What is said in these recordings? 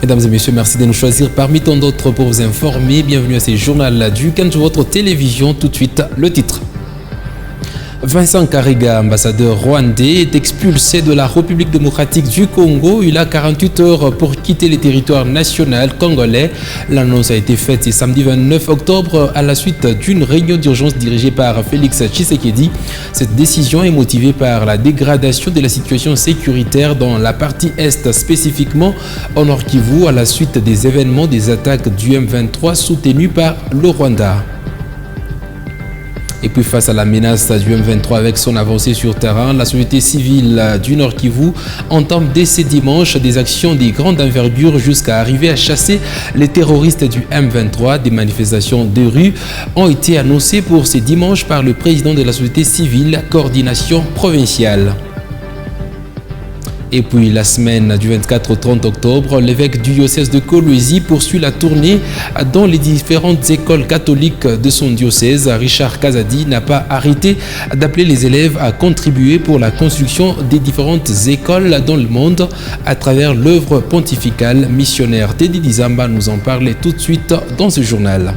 Mesdames et messieurs, merci de nous choisir parmi tant d'autres pour vous informer. Bienvenue à ce journal du Kantu, votre télévision. Tout de suite, le titre. Vincent Karega, ambassadeur rwandais, est expulsé de la République démocratique du Congo. Il a 48 heures pour quitter le territoire national congolais. L'annonce a été faite ce samedi 29 octobre à la suite d'une réunion d'urgence dirigée par Félix Tshisekedi. Cette décision est motivée par la dégradation de la situation sécuritaire dans la partie Est, spécifiquement au Nord Kivu, à la suite des événements des attaques du M23 soutenues par le Rwanda. Et puis face à la menace du M23 avec son avancée sur terrain, la société civile du Nord Kivu entame dès ce dimanche des actions de grande envergure jusqu'à arriver à chasser les terroristes du M23. Des manifestations de rue ont été annoncées pour ce dimanche par le président de la société civile, coordination provinciale. Et puis la semaine du 24 au 30 octobre, l'évêque du diocèse de Kolwezi poursuit la tournée dans les différentes écoles catholiques de son diocèse. Richard Kazadi n'a pas arrêté d'appeler les élèves à contribuer pour la construction des différentes écoles dans le monde à travers l'œuvre pontificale missionnaire. Teddy Dizamba nous en parlait tout de suite dans ce journal.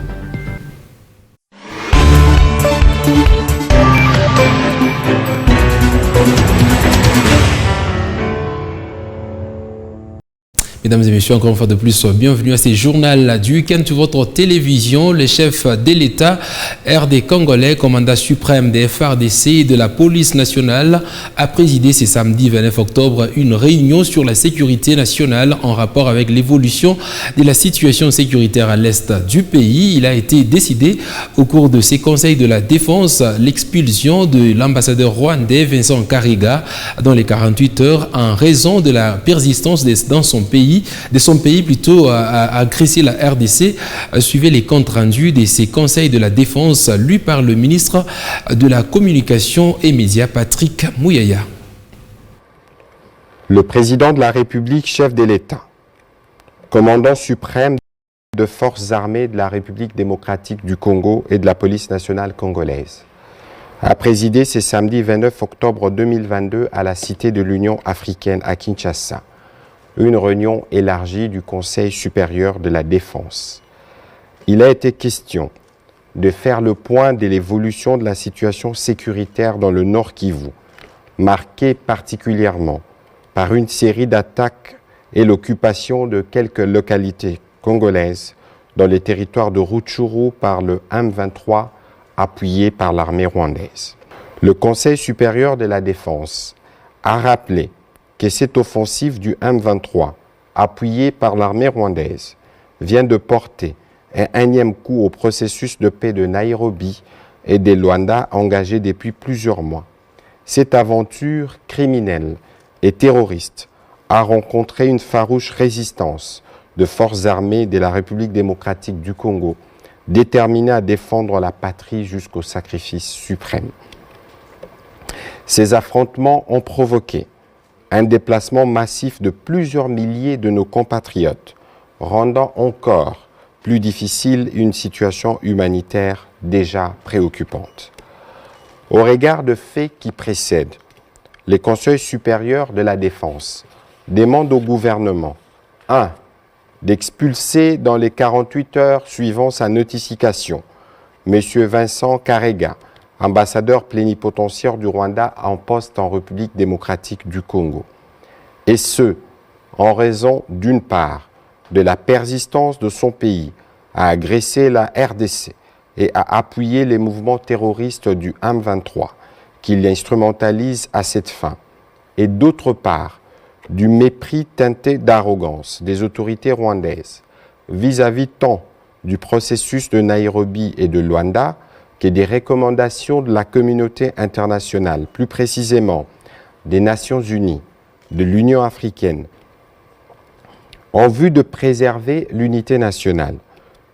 Mesdames et messieurs, encore une fois de plus, bienvenue à ce journal du week-end sur votre télévision. Le chef de l'État, RD Congolais, commandant suprême des FARDC et de la police nationale, a présidé ce samedi 29 octobre une réunion sur la sécurité nationale en rapport avec l'évolution de la situation sécuritaire à l'est du pays. Il a été décidé au cours de ces conseils de la défense l'expulsion de l'ambassadeur rwandais Vincent Karega dans les 48 heures en raison de la persistance dans son pays. De son pays plutôt à agresser la RDC. Suivez les comptes rendus de ces conseils de la défense lus par le ministre de la Communication et Médias, Patrick Mouyaya. Le président de la République, chef de l'État, commandant suprême de forces armées de la République démocratique du Congo et de la police nationale congolaise, a présidé ce samedi 29 octobre 2022 à la Cité de l'Union africaine à Kinshasa une réunion élargie du Conseil supérieur de la défense. Il a été question de faire le point de l'évolution de la situation sécuritaire dans le Nord Kivu, marquée particulièrement par une série d'attaques et l'occupation de quelques localités congolaises dans les territoires de Rutshuru par le M23 appuyé par l'armée rwandaise. Le Conseil supérieur de la défense a rappelé que cette offensive du M23, appuyée par l'armée rwandaise, vient de porter un énième coup au processus de paix de Nairobi et de Luanda engagé depuis plusieurs mois. Cette aventure criminelle et terroriste a rencontré une farouche résistance de forces armées de la République démocratique du Congo, déterminées à défendre la patrie jusqu'au sacrifice suprême. Ces affrontements ont provoqué un déplacement massif de plusieurs milliers de nos compatriotes, rendant encore plus difficile une situation humanitaire déjà préoccupante. Au regard de faits qui précèdent, les conseils supérieurs de la défense demandent au gouvernement 1. D'expulser dans les 48 heures suivant sa notification M. Vincent Karega, ambassadeur plénipotentiaire du Rwanda en poste en République démocratique du Congo. Et ce, en raison d'une part de la persistance de son pays à agresser la RDC et à appuyer les mouvements terroristes du M23 qu'il instrumentalise à cette fin, et d'autre part du mépris teinté d'arrogance des autorités rwandaises vis-à-vis tant du processus de Nairobi et de Luanda que des recommandations de la communauté internationale, plus précisément des Nations Unies, de l'Union africaine. En vue de préserver l'unité nationale,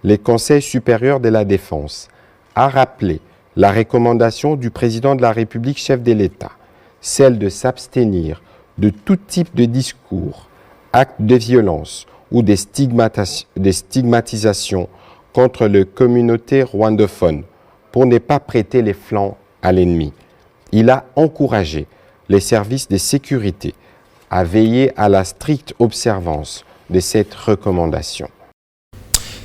le Conseil supérieur de la défense a rappelé la recommandation du président de la République, chef de l'État, celle de s'abstenir de tout type de discours, actes de violence ou des stigmatisations contre les communautés rwandophones, pour ne pas prêter les flancs à l'ennemi. Il a encouragé les services de sécurité à veiller à la stricte observance de cette recommandation.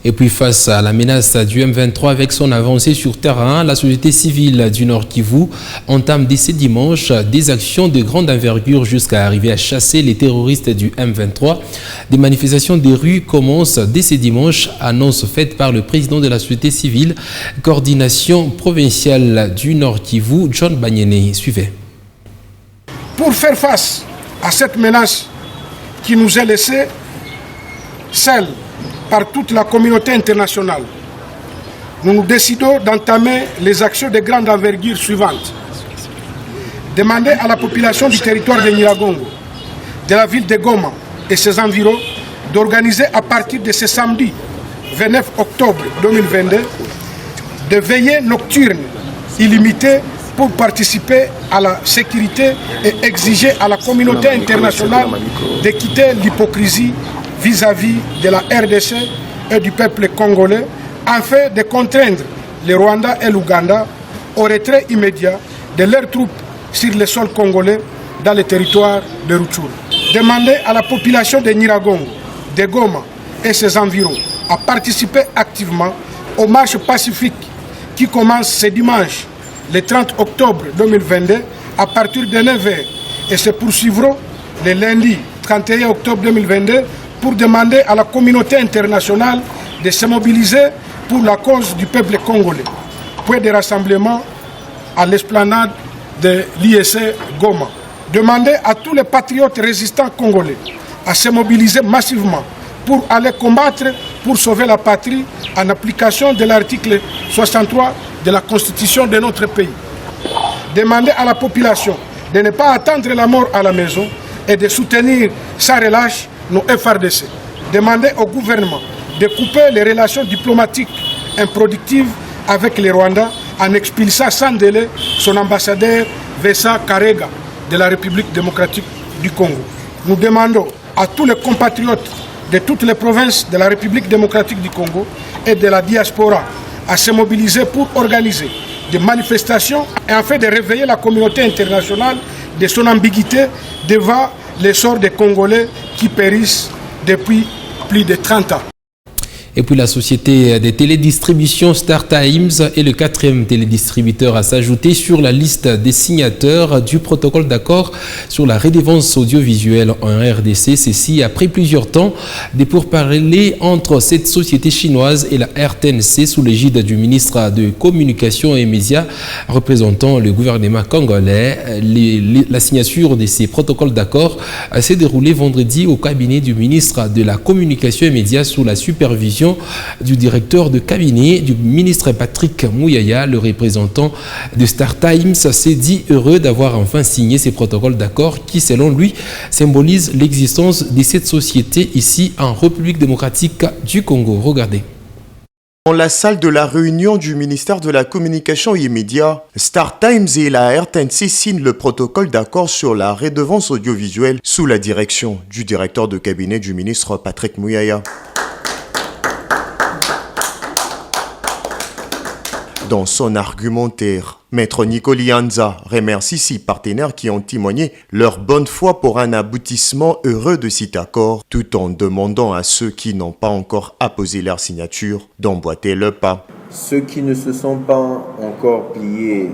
Et puis face à la menace du M23 avec son avancée sur terrain, la société civile du Nord Kivu entame dès ce dimanche des actions de grande envergure jusqu'à arriver à chasser les terroristes du M23. Des manifestations des rues commencent dès ce dimanche, annonce faite par le président de la société civile, coordination provinciale du Nord Kivu, John Banyene. Suivez. Pour faire face à cette menace qui nous est laissée, celle par toute la communauté internationale, nous décidons d'entamer les actions de grande envergure suivantes. Demander à la population du territoire de Nyiragongo, de la ville de Goma et ses environs, d'organiser à partir de ce samedi 29 octobre 2022 de veillées nocturnes illimitées pour participer à la sécurité et exiger à la communauté internationale de quitter l'hypocrisie vis-à-vis de la RDC et du peuple congolais, afin de contraindre le Rwanda et l'Ouganda au retrait immédiat de leurs troupes sur le sol congolais dans le territoire de Rutshuru. Demander à la population de Nyiragongo, de Goma et ses environs à participer activement aux marches pacifiques qui commencent ce dimanche, le 30 octobre 2022, à partir de 9h et se poursuivront le lundi 31 octobre 2022 pour demander à la communauté internationale de se mobiliser pour la cause du peuple congolais. Point de rassemblement à l'esplanade de l'ISC Goma. Demander à tous les patriotes résistants congolais à se mobiliser massivement pour aller combattre, pour sauver la patrie en application de l'article 63 de la Constitution de notre pays. Demander à la population de ne pas attendre la mort à la maison et de soutenir sans relâche nos FRDC. Demander au gouvernement de couper les relations diplomatiques improductives avec les Rwandais en expulsant sans délai son ambassadeur Vesa Karega de la République démocratique du Congo. Nous demandons à tous les compatriotes de toutes les provinces de la République démocratique du Congo et de la diaspora à se mobiliser pour organiser des manifestations et afin de réveiller la communauté internationale de son ambiguïté devant l'essor des Congolais qui périssent depuis plus de 30 ans. Et puis la société des télédistributions Star Times est le 4e télédistributeur à s'ajouter sur la liste des signataires du protocole d'accord sur la redevance audiovisuelle en RDC. Ceci après plusieurs temps de pourparlers entre cette société chinoise et la RTNC sous l'égide du ministre de Communication et Médias représentant le gouvernement congolais. La signature de ces protocoles d'accord s'est déroulée vendredi au cabinet du ministre de la Communication et Médias sous la supervision du directeur de cabinet du ministre Patrick Mouyaya. Le représentant de Star Times s'est dit heureux d'avoir enfin signé ces protocoles d'accord qui, selon lui, symbolisent l'existence de cette société ici en République démocratique du Congo. Regardez. Dans la salle de la réunion du ministère de la Communication et Médias, Star Times et la RTNC signent le protocole d'accord sur la redevance audiovisuelle sous la direction du directeur de cabinet du ministre Patrick Mouyaya. Dans son argumentaire, Maître Nicoli Anza remercie six partenaires qui ont témoigné leur bonne foi pour un aboutissement heureux de cet accord, tout en demandant à ceux qui n'ont pas encore apposé leur signature d'emboîter le pas. Ceux qui ne se sont pas encore pliés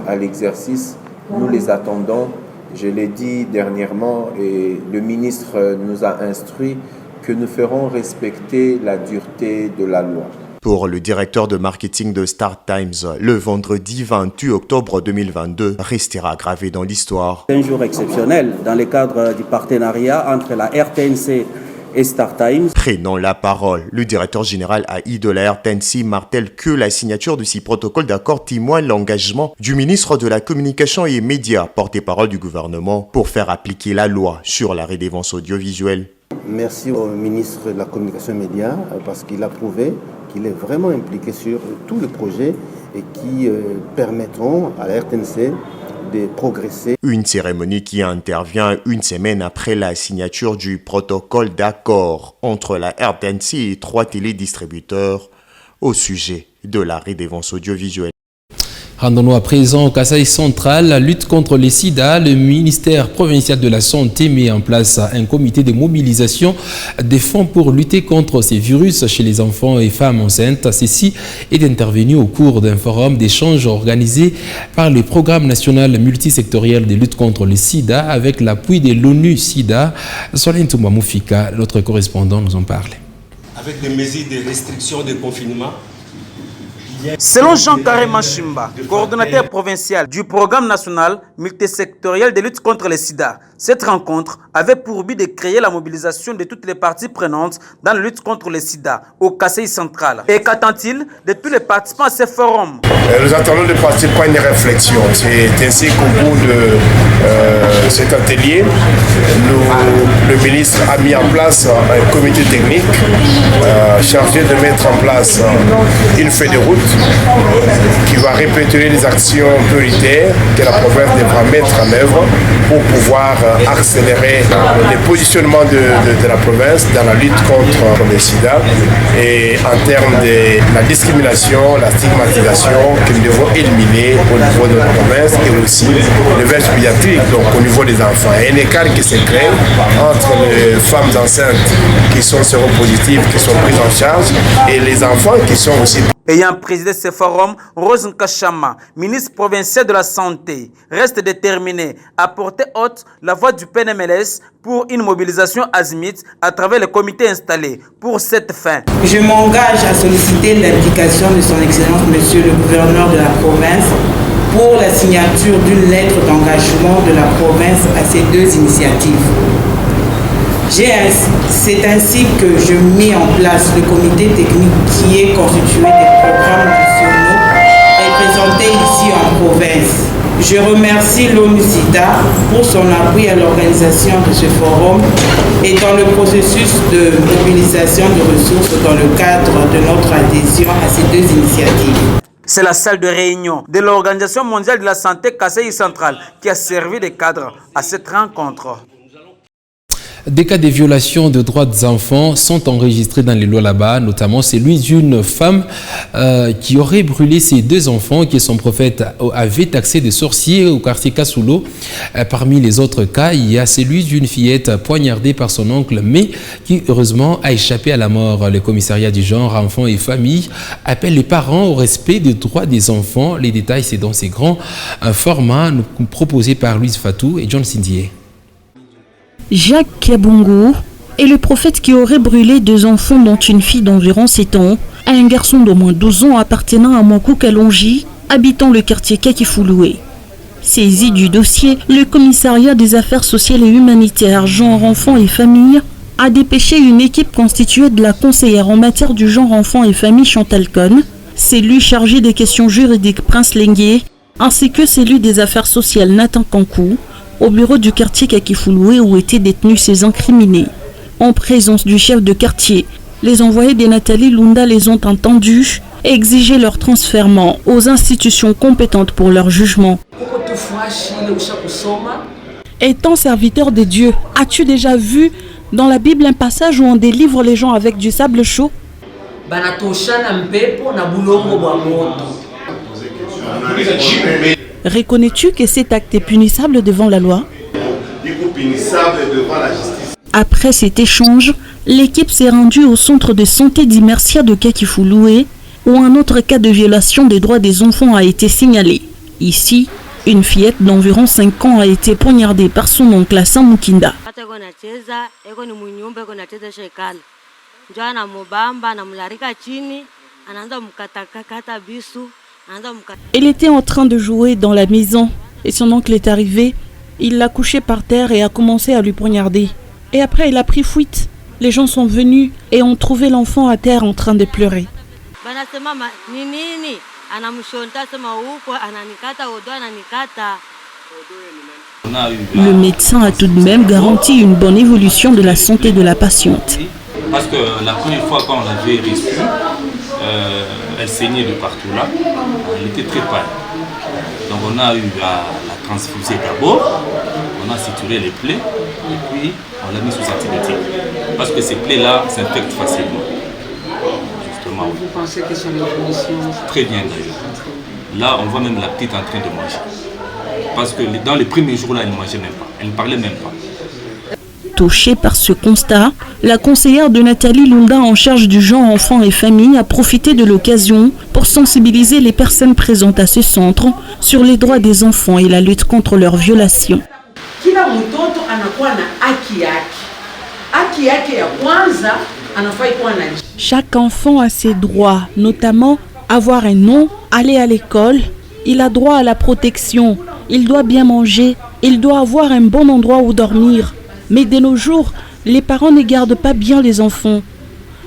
à l'exercice, nous les attendons. Je l'ai dit dernièrement et le ministre nous a instruit que nous ferons respecter la dureté de la loi. Pour le directeur de marketing de Star Times, le vendredi 28 octobre 2022 restera gravé dans l'histoire. C'est un jour exceptionnel dans le cadre du partenariat entre la RTNC et Star Times. Prenant la parole, le directeur général AI de la RTNC martèle que la signature de ces protocoles d'accord témoigne l'engagement du ministre de la Communication et Médias, porte-parole du gouvernement, pour faire appliquer la loi sur la redevance audiovisuelle. Merci au ministre de la Communication et Médias parce qu'il a prouvé qu'il est vraiment impliqué sur tous les projets et qui permettront à la RTNC de progresser. Une cérémonie qui intervient une semaine après la signature du protocole d'accord entre la RTNC et 3 télédistributeurs au sujet de la redevance audiovisuelle. Rendons-nous à présent au Kasaï central, la lutte contre les sida. Le ministère provincial de la Santé met en place un comité de mobilisation des fonds pour lutter contre ces virus chez les enfants et femmes enceintes. Ceci est intervenu au cours d'un forum d'échange organisé par le programme national multisectoriel de lutte contre les sida avec l'appui de l'ONU SIDA. Solène Touma-Moufika, notre correspondant, nous en parle. Avec des mesures de restriction de confinement. Selon Jean-Carré Machimba, coordonnateur provincial du programme national multisectoriel de lutte contre le sida, cette rencontre avait pour but de créer la mobilisation de toutes les parties prenantes dans la lutte contre le sida au Kasaï central. Et qu'attend-il de tous les participants à ce forum? Nous attendons des participants une réflexion. C'est ainsi qu'au bout de cet atelier, le ministre a mis en place un comité technique chargé de mettre en place une feuille de route qui va répéter les actions prioritaires que la province devra mettre en œuvre pour pouvoir accélérer les positionnements de la province dans la lutte contre le sida et en termes de la discrimination, la stigmatisation que nous devons éliminer au niveau de notre province et aussi le verge pédiatrique, donc au niveau des enfants. Il y a un écart qui se crée entre les femmes enceintes qui sont séropositives, qui sont prises en charge et les enfants qui sont aussi. Ayant présidé ce forum, Rose Nkashama, ministre provincial de la Santé, reste déterminée à porter haute la voix du PNMLS pour une mobilisation azimite à travers le comité installé pour cette fin. Je m'engage à solliciter l'implication de son Excellence Monsieur le gouverneur de la province pour la signature d'une lettre d'engagement de la province à ces deux initiatives. C'est ainsi que je mets en place le comité technique qui est constitué des programmes nationaux représentés ici en province. Je remercie l'ONU SIDA pour son appui à l'organisation de ce forum et dans le processus de mobilisation de ressources dans le cadre de notre adhésion à ces deux initiatives. C'est la salle de réunion de l'Organisation mondiale de la santé Kasaï centrale qui a servi de cadre à cette rencontre. Des cas de violation de droits des enfants sont enregistrés dans les lois là-bas, notamment celui d'une femme qui aurait brûlé ses deux enfants, qui son prophète avait taxé de sorciers au quartier Kasulo. Parmi les autres cas, il y a celui d'une fillette poignardée par son oncle, mais qui heureusement a échappé à la mort. Le commissariat du genre enfants et familles appelle les parents au respect des droits des enfants. Les détails, c'est dans ces grands formats proposés par Louise Fatou et John Sindier. Jacques Kabungu est le prophète qui aurait brûlé deux enfants dont une fille d'environ 7 ans et un garçon d'au moins 12 ans appartenant à Mankou Kalonji, habitant le quartier Kakifouloué. Saisi du dossier, le commissariat des affaires sociales et humanitaires genre enfants et familles a dépêché une équipe constituée de la conseillère en matière du genre enfants et famille Chantal Cohn, celui chargé des questions juridiques Prince Lenguier, ainsi que celui des affaires sociales Nathan Kankou, au bureau du quartier Kakifouloué où étaient détenus ces incriminés. En présence du chef de quartier, les envoyés de Nathalie Lunda les ont entendus et exigé leur transfèrement aux institutions compétentes pour leur jugement. Étant serviteur de Dieu, as-tu déjà vu dans la Bible un passage où on délivre les gens avec du sable chaud? Reconnais-tu que cet acte est punissable devant la loi? Après cet échange, l'équipe s'est rendue au centre de santé d'Immersia de Kakifouloué, où un autre cas de violation des droits des enfants a été signalé. Ici, une fillette d'environ 5 ans a été poignardée par son oncle à Samukinda. Elle était en train de jouer dans la maison et son oncle est arrivé. Il l'a couchée par terre et a commencé à lui poignarder. Et après, elle a pris fuite. Les gens sont venus et ont trouvé l'enfant à terre en train de pleurer. Le médecin a tout de même garanti une bonne évolution de la santé de la patiente. Parce que la première fois quand on l'avait reçue, elle saignait de partout là, elle était très pâle. Donc on a eu à la transfuser d'abord, on a suturé les plaies et puis on l'a mis sous antibiotiques. Parce que ces plaies-là s'infectent facilement. Justement. Vous pensez que son évolution... Très bien d'ailleurs. Là, on voit même la petite en train de manger. Parce que dans les premiers jours, là, elle ne mangeait même pas. Elle ne parlait même pas. Touchée par ce constat, la conseillère de Nathalie Lunda en charge du genre enfants et famille a profité de l'occasion pour sensibiliser les personnes présentes à ce centre sur les droits des enfants et la lutte contre leurs violations. Chaque enfant a ses droits, notamment avoir un nom, aller à l'école, il a droit à la protection, il doit bien manger, il doit avoir un bon endroit où dormir. Mais de nos jours, les parents ne gardent pas bien les enfants.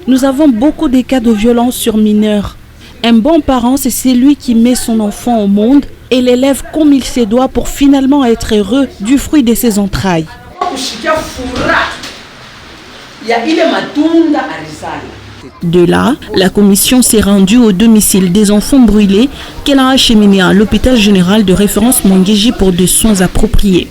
Nous avons beaucoup de cas de violence sur mineurs. Un bon parent, c'est celui qui met son enfant au monde et l'élève comme il se doit pour finalement être heureux du fruit de ses entrailles. De là, la commission s'est rendue au domicile des enfants brûlés qu'elle a acheminé à l'hôpital général de référence Mongéji pour des soins appropriés.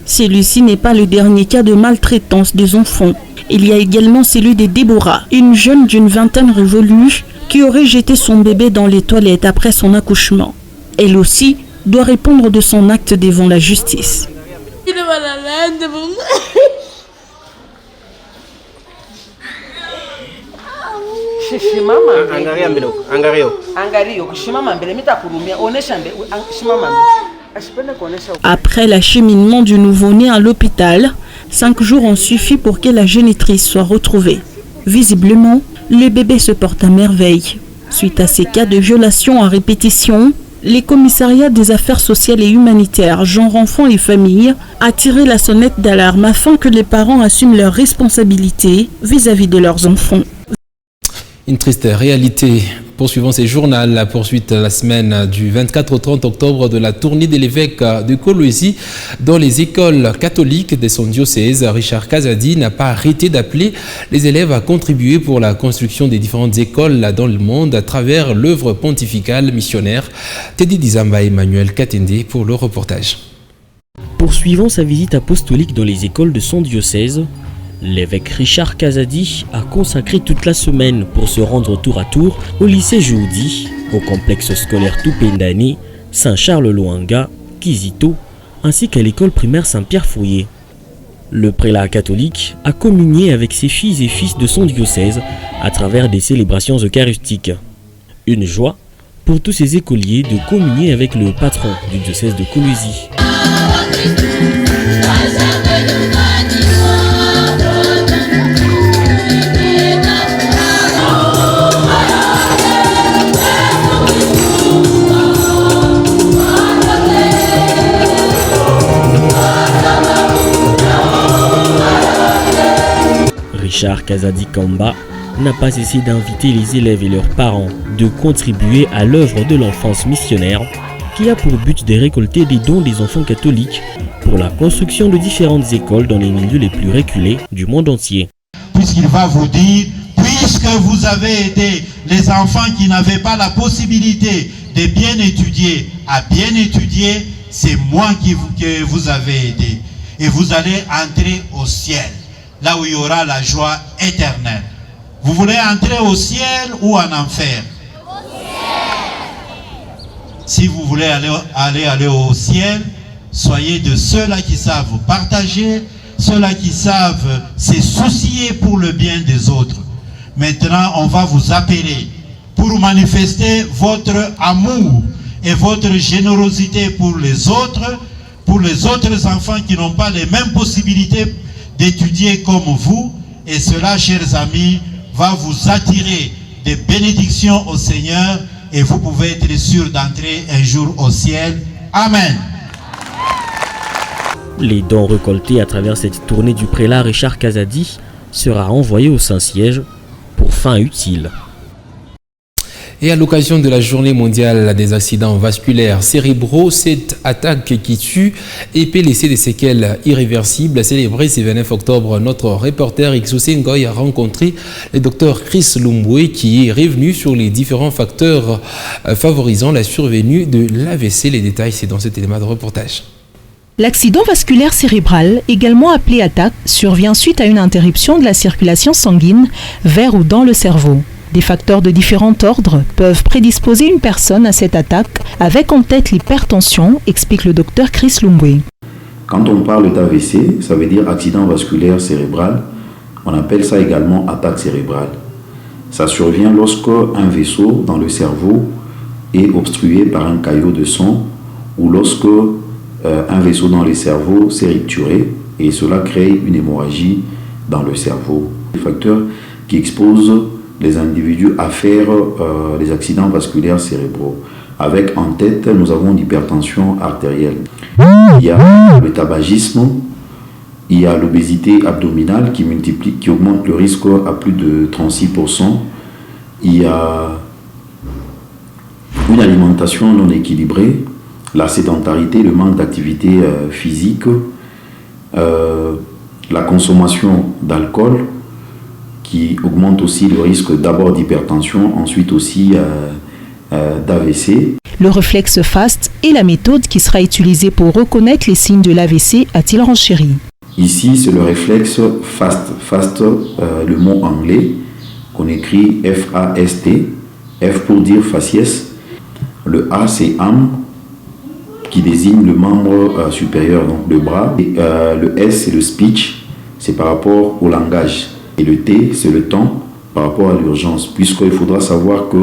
Celui-ci n'est pas le dernier cas de maltraitance des enfants. Il y a également celui de Déborah, une jeune d'une vingtaine révolue qui aurait jeté son bébé dans les toilettes après son accouchement. Elle aussi doit répondre de son acte devant la justice. Après l'acheminement du nouveau-né à l'hôpital, 5 jours ont suffi pour que la génitrice soit retrouvée. Visiblement, le bébé se porte à merveille. Suite à ces cas de violation à répétition, les commissariats des affaires sociales et humanitaires, genre enfants et familles, a tiré la sonnette d'alarme afin que les parents assument leurs responsabilités vis-à-vis de leurs enfants. Une triste réalité. Poursuivons ces journaux. La poursuite la semaine du 24 au 30 octobre de la tournée de l'évêque de Kolwezi dans les écoles catholiques de son diocèse. Richard Kazadi n'a pas arrêté d'appeler les élèves à contribuer pour la construction des différentes écoles dans le monde à travers l'œuvre pontificale missionnaire. Teddy Dizamba et Emmanuel Katende pour le reportage. Poursuivant sa visite apostolique dans les écoles de son diocèse, l'évêque Richard Kazadi a consacré toute la semaine pour se rendre tour à tour au lycée Joudi, au complexe scolaire Tupendani, Saint-Charles-Loanga, Kizito, ainsi qu'à l'école primaire Saint-Pierre-Fouillé. Le prélat catholique a communié avec ses filles et fils de son diocèse à travers des célébrations eucharistiques. Une joie pour tous ces écoliers de communier avec le patron du diocèse de Kolwezi. Richard Kazadi Kamba n'a pas cessé d'inviter les élèves et leurs parents de contribuer à l'œuvre de l'enfance missionnaire qui a pour but de récolter des dons des enfants catholiques pour la construction de différentes écoles dans les milieux les plus reculés du monde entier. Puisqu'il va vous dire, puisque vous avez aidé les enfants qui n'avaient pas la possibilité de bien étudier à bien étudier, c'est moi que vous avez aidé. Et vous allez entrer au ciel, là où il y aura la joie éternelle. Vous voulez entrer au ciel ou en enfer? Si vous voulez aller au ciel, soyez de ceux-là qui savent partager, ceux-là qui savent se soucier pour le bien des autres. Maintenant, on va vous appeler pour manifester votre amour et votre générosité pour les autres enfants qui n'ont pas les mêmes possibilités d'étudier comme vous. Et cela, chers amis, va vous attirer des bénédictions au Seigneur et vous pouvez être sûr d'entrer un jour au ciel. Amen. Les dons récoltés à travers cette tournée du prélat Richard Kazadi sera envoyé au Saint-Siège pour fin utile. Et à l'occasion de la journée mondiale des accidents vasculaires cérébraux, cette attaque qui tue et peut laisser des séquelles irréversibles, célébrée ce 29 octobre, notre reporter Exaucé Ngoy a rencontré le docteur Chris Lumbwe qui est revenu sur les différents facteurs favorisant la survenue de l'AVC. Les détails, c'est dans cet élément de reportage. L'accident vasculaire cérébral, également appelé attaque, survient suite à une interruption de la circulation sanguine vers ou dans le cerveau. Des facteurs de différents ordres peuvent prédisposer une personne à cette attaque, avec en tête l'hypertension, explique le docteur Chris Lumbwe. Quand on parle d'AVC, ça veut dire accident vasculaire cérébral. On appelle ça également attaque cérébrale. Ça survient lorsque un vaisseau dans le cerveau est obstrué par un caillot de sang ou lorsque un vaisseau dans le cerveau s'est rupturé et cela crée une hémorragie dans le cerveau. Des facteurs qui exposent les individus à faire les accidents vasculaires cérébraux. Avec en tête, nous avons l'hypertension artérielle. Il y a le tabagisme, il y a l'obésité abdominale qui augmente le risque à plus de 36%. Il y a une alimentation non équilibrée, la sédentarité, le manque d'activité physique, la consommation d'alcool, qui augmente aussi le risque d'abord d'hypertension, ensuite aussi d'AVC. Le réflexe FAST est la méthode qui sera utilisée pour reconnaître les signes de l'AVC, a-t-il renchéri. Ici, c'est le réflexe FAST. FAST, le mot anglais, qu'on écrit F-A-S-T. F pour dire faciès. Le A, c'est arm, qui désigne le membre supérieur, donc le bras. Et, le S, c'est le speech, c'est par rapport au langage. Et le T, c'est le temps par rapport à l'urgence, puisqu'il faudra savoir que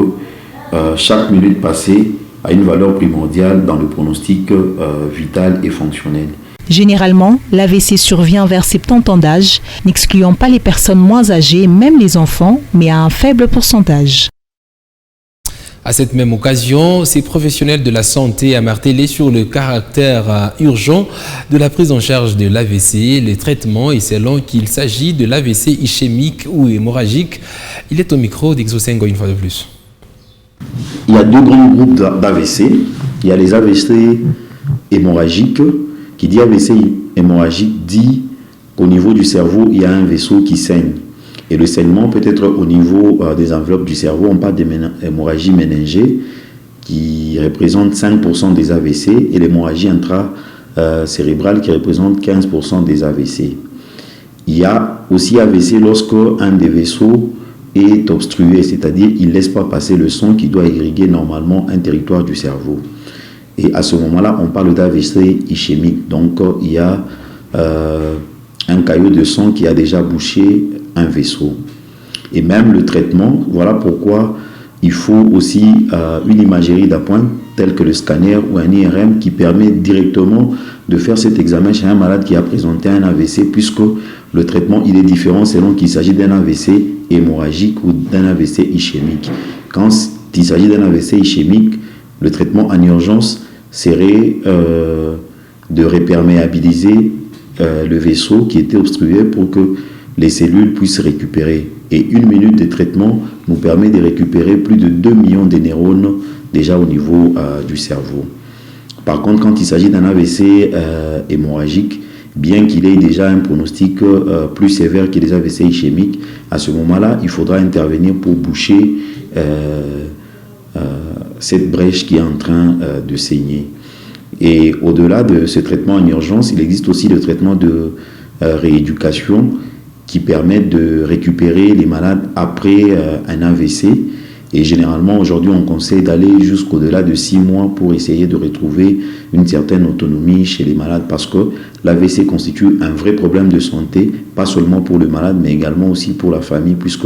chaque minute passée a une valeur primordiale dans le pronostic vital et fonctionnel. Généralement, l'AVC survient vers 70 ans d'âge, n'excluant pas les personnes moins âgées, même les enfants, mais à un faible pourcentage. À cette même occasion, ces professionnels de la santé ont martelé sur le caractère urgent de la prise en charge de l'AVC, les traitements et selon qu'il s'agit de l'AVC ischémique ou hémorragique. Il est au micro d'Exaucé Ngoy une fois de plus. Il y a deux grands groupes d'AVC. Il y a les AVC hémorragiques. Qui dit AVC hémorragique dit qu'au niveau du cerveau, il y a un vaisseau qui saigne. Et le saignement peut être au niveau des enveloppes du cerveau. On parle d'hémorragie méningée qui représente 5% des AVC et l'hémorragie intracérébrale qui représente 15% des AVC. Il y a aussi AVC lorsque un des vaisseaux est obstrué, c'est-à-dire il ne laisse pas passer le sang qui doit irriguer normalement un territoire du cerveau. Et à ce moment-là, on parle d'AVC ischémique. Donc il y a un caillot de sang qui a déjà bouché un vaisseau. Et même le traitement, voilà pourquoi il faut aussi une imagerie d'appoint telle que le scanner ou un IRM qui permet directement de faire cet examen chez un malade qui a présenté un AVC, puisque le traitement il est différent selon qu'il s'agit d'un AVC hémorragique ou d'un AVC ischémique. Quand il s'agit d'un AVC ischémique, le traitement en urgence serait de réperméabiliser le vaisseau qui était obstrué pour que les cellules puissent récupérer. Et une minute de traitement nous permet de récupérer plus de 2 millions de neurones déjà au niveau du cerveau. Par contre, quand il s'agit d'un AVC hémorragique, bien qu'il ait déjà un pronostic plus sévère que les AVC ischémiques, à ce moment-là, il faudra intervenir pour boucher cette brèche qui est en train de saigner. Et au-delà de ce traitement en urgence, il existe aussi le traitement de rééducation qui permet de récupérer les malades après un AVC. Et généralement, aujourd'hui, on conseille d'aller jusqu'au-delà de 6 mois pour essayer de retrouver une certaine autonomie chez les malades, parce que l'AVC constitue un vrai problème de santé, pas seulement pour le malade, mais également aussi pour la famille, puisque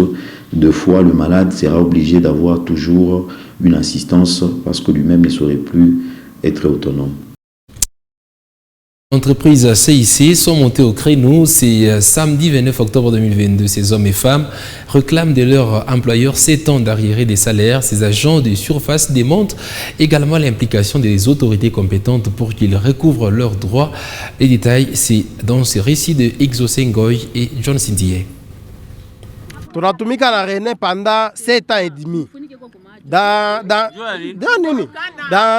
deux fois, le malade sera obligé d'avoir toujours une assistance parce que lui-même ne saurait plus être autonome. Entreprises CIC sont montées au créneau. C'est samedi 29 octobre 2022. Ces hommes et femmes réclament de leur employeur 7 ans d'arriérés des salaires. Ces agents de surface démontrent également l'implication des autorités compétentes pour qu'ils recouvrent leurs droits. Les détails, c'est dans ce récit de Exaucé Ngoy et John Sindié. Tunatumika na René pendant 7 ans et demi. dans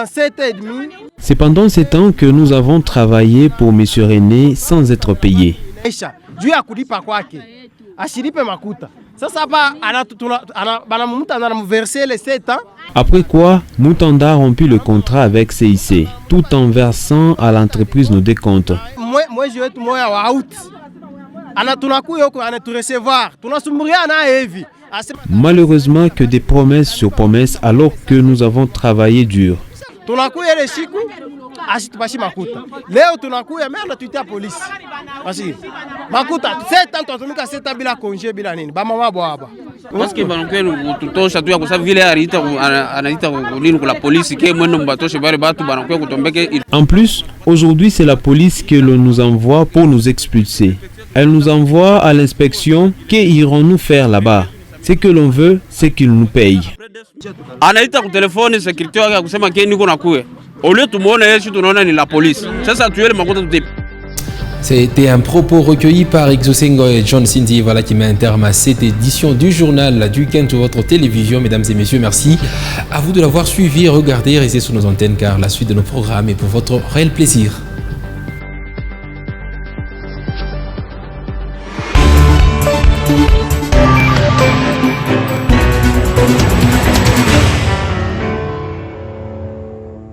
7 ans et demi. C'est pendant ces temps que nous avons travaillé pour M. René sans être payés. Après quoi, Mutanda a rompu le contrat avec CIC, tout en versant à l'entreprise nos décomptes. Malheureusement que des promesses sur promesses alors que nous avons travaillé dur. En plus, aujourd'hui c'est la police que l'on nous envoie pour nous expulser. Elle nous envoie à l'inspection. Qu'irons-nous faire là-bas? Ce que l'on veut, c'est qu'ils nous payent. C'était un propos recueilli par Exosengo et John Cindy, voilà qui met un terme à cette édition du journal du Kent sur votre télévision. Mesdames et messieurs, merci à vous de l'avoir suivi. Regardez, restez sur nos antennes car la suite de nos programmes est pour votre réel plaisir.